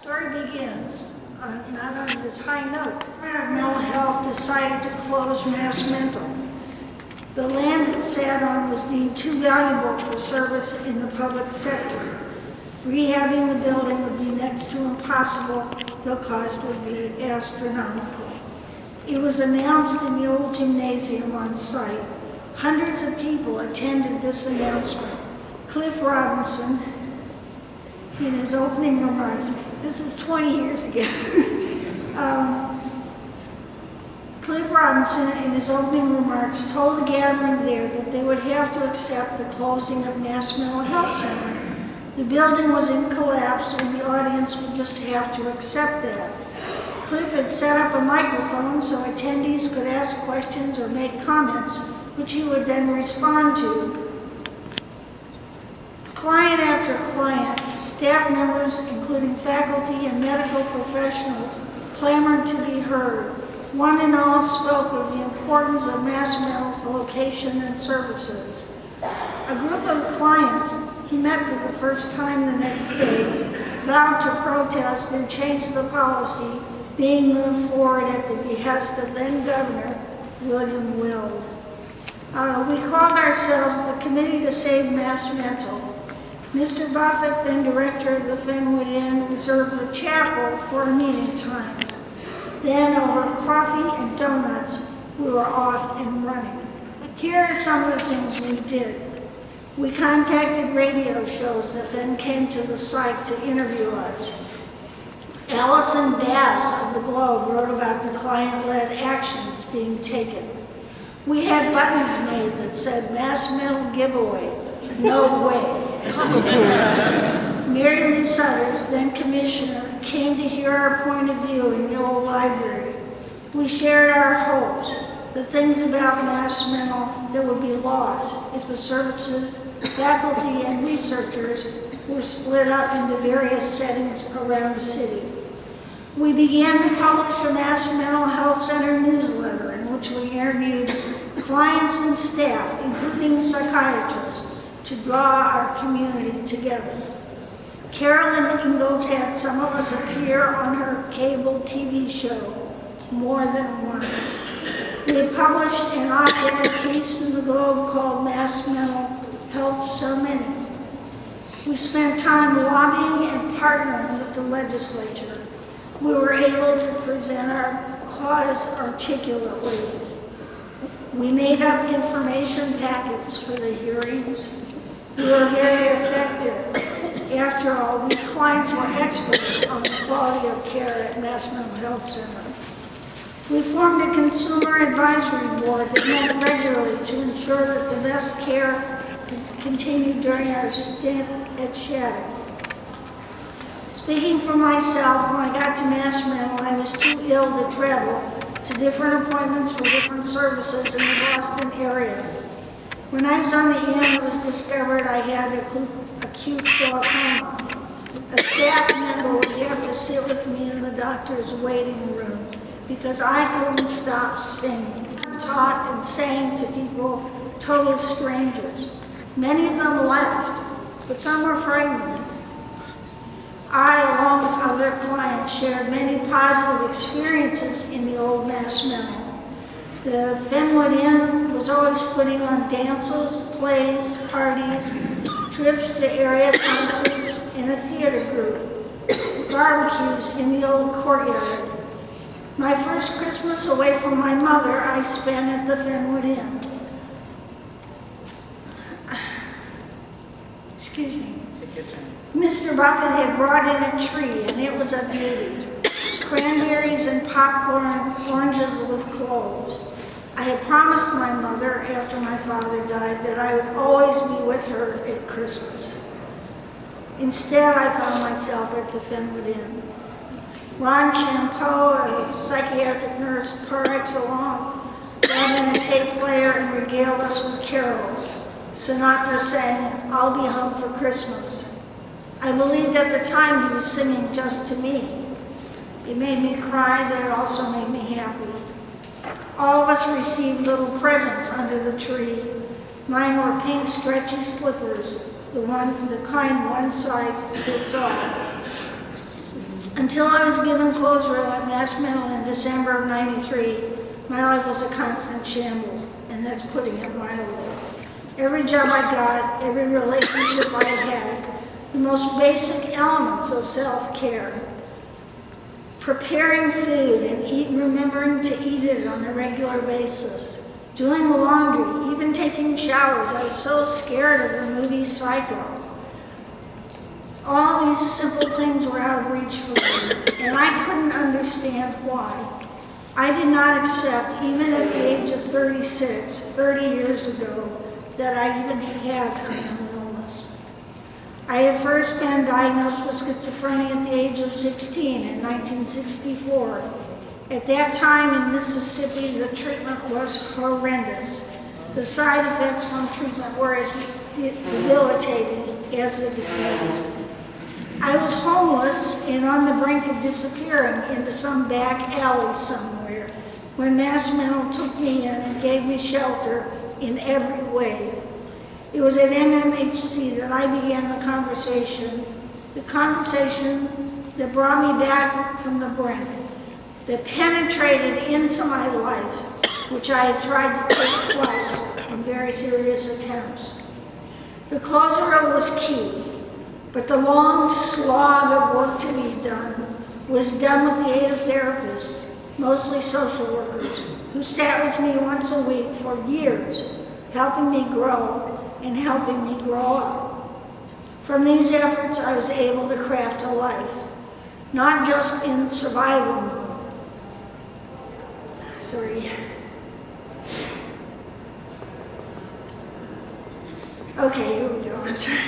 Story begins not on this high note. Mental Health decided to close Mass Mental. The land it sat on was deemed too valuable for service in the public sector. Rehabbing the building would be next to impossible. The cost would be astronomical. It was announced in the old gymnasium on site. Hundreds of people attended this announcement. Cliff Robinson, in his opening remarks, this is 20 years ago. Cliff Robinson, in his opening remarks, told the gathering there that they would have to accept the closing of Mass Mental Health Center. The building was in collapse and the audience would just have to accept that. Cliff had set up a microphone so attendees could ask questions or make comments, which he would then respond to. Client after client, staff members, including faculty and medical professionals, clamored to be heard. One and all spoke of the importance of Mass Mental's location and services. A group of clients he met for the first time the next day vowed to protest and change the policy being moved forward at the behest of then Governor William Weld. We called ourselves the Committee to Save Mass Mental. Mr. Buffett, then director of the Fenwood Inn, reserved the chapel for our meeting times. Then, over coffee and donuts, we were off and running. Here are some of the things we did. We contacted radio shows that then came to the site to interview us. Allison Bass of the Globe wrote about the client-led actions being taken. We had buttons made that said Mass Mental giveaway, no way. Mary Lou Sutters, then commissioner, came to hear our point of view in the old library. We shared our hopes, the things about Mass Mental that would be lost if the services, faculty, and researchers were split up into various settings around the city. We began to publish a Mass Mental Health Center newsletter in which we interviewed clients and staff, including psychiatrists, to draw our community together. Carolyn Ingalls had some of us appear on her cable TV show more than once. We published an op-ed piece in the Globe called Mass Mental Helped So Many. We spent time lobbying and partnering with the legislature. We were able to present our cause articulately. We made up information packets for the hearings. We were very effective. After all, we clients were experts on the quality of care at Mass Mental Health Center. We formed a consumer advisory board that met regularly to ensure that the best care continued during our stint at Shattuck. Speaking for myself, when I got to Mass Mental, I was too ill to travel to different appointments for different services in the Boston area. When I was on the inn, it was discovered I had acute glaucoma. A staff member would have to sit with me in the doctor's waiting room because I couldn't stop singing, talk and sang to people, total strangers. Many of them laughed, but some were frightened. I, along with other clients, shared many positive experiences in the old Mass Mental. The Fenwood Inn was always putting on dances, plays, parties, trips to area concerts, and a theater group, barbecues in the old courtyard. My first Christmas away from my mother, I spent at the Fenwood Inn. Excuse me. Mr. Buffett had brought in a tree, and it was a beauty. Cranberries and popcorn, oranges with cloves. I had promised my mother, after my father died, that I would always be with her at Christmas. Instead, I found myself at the Fenwood Inn. Ron Champeau, a psychiatric nurse par excellence, brought in a tape player and regaled us with carols. Sinatra sang, "I'll Be Home for Christmas." I believed at the time he was singing just to me. It made me cry, but it also made me happy. All of us received little presents under the tree. Mine were pink stretchy slippers, the kind one size fits all. Until I was given Closeville at Mass Mental in December of '93, my life was a constant shambles, and that's putting it mildly. Every job I got, every relationship I had, the most basic elements of self-care. Preparing food and remembering to eat it on a regular basis. Doing the laundry, even taking showers. I was so scared of the movie Psycho. All these simple things were out of reach for me, and I couldn't understand why. I did not accept, even at the age of 36, 30 years ago, that I even had a mental illness. I had first been diagnosed with schizophrenia at the age of 16 in 1964. At that time in Mississippi, the treatment was horrendous. The side effects from treatment were as debilitating as the disease. I was homeless and on the brink of disappearing into some back alley somewhere when Mass Mental took me in and gave me shelter in every way. It was at MMHC that I began the conversation that brought me back from the brink, that penetrated into my life, which I had tried to take twice in very serious attempts. The closer was key, but the long slog of work to be done was done with the aid of therapists, mostly social workers, who sat with me once a week for years, helping me grow and helping me grow up. From these efforts, I was able to craft a life, not just in survival mode. Okay, here we go. I'm sorry.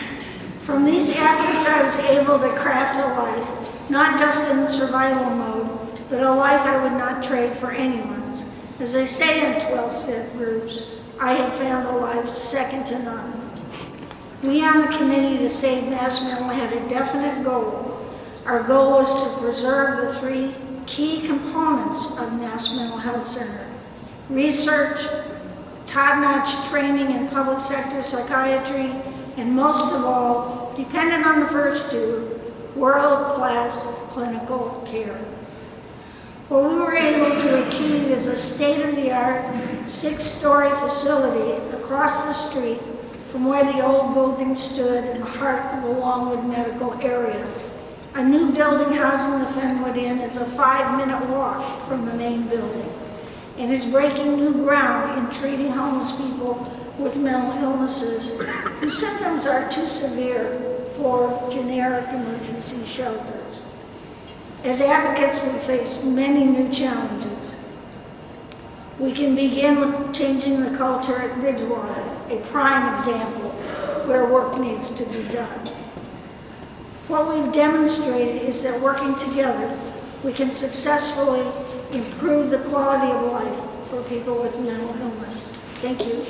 From these efforts, I was able to craft a life, not just in survival mode, but a life I would not trade for anyone's. As they say in 12-step groups, I have found a life second to none. We on the Committee to Save Mass Mental had a definite goal. Our goal was to preserve the three key components of Mass Mental Health Center: research, top-notch training in public sector psychiatry, and most of all, dependent on the first two, world-class clinical care. What we were able to achieve is a state-of-the-art 6-story facility across the street from where the old building stood in the heart of the Longwood medical area. A new building housing the Fenwood Inn is a 5-minute walk from the main building and is breaking new ground in treating homeless people with mental illnesses whose symptoms are too severe for generic emergency shelters. As advocates, we face many new challenges. We can begin with changing the culture at Bridgewater, a prime example where work needs to be done. What we've demonstrated is that working together, we can successfully improve the quality of life for people with mental illness. Thank you.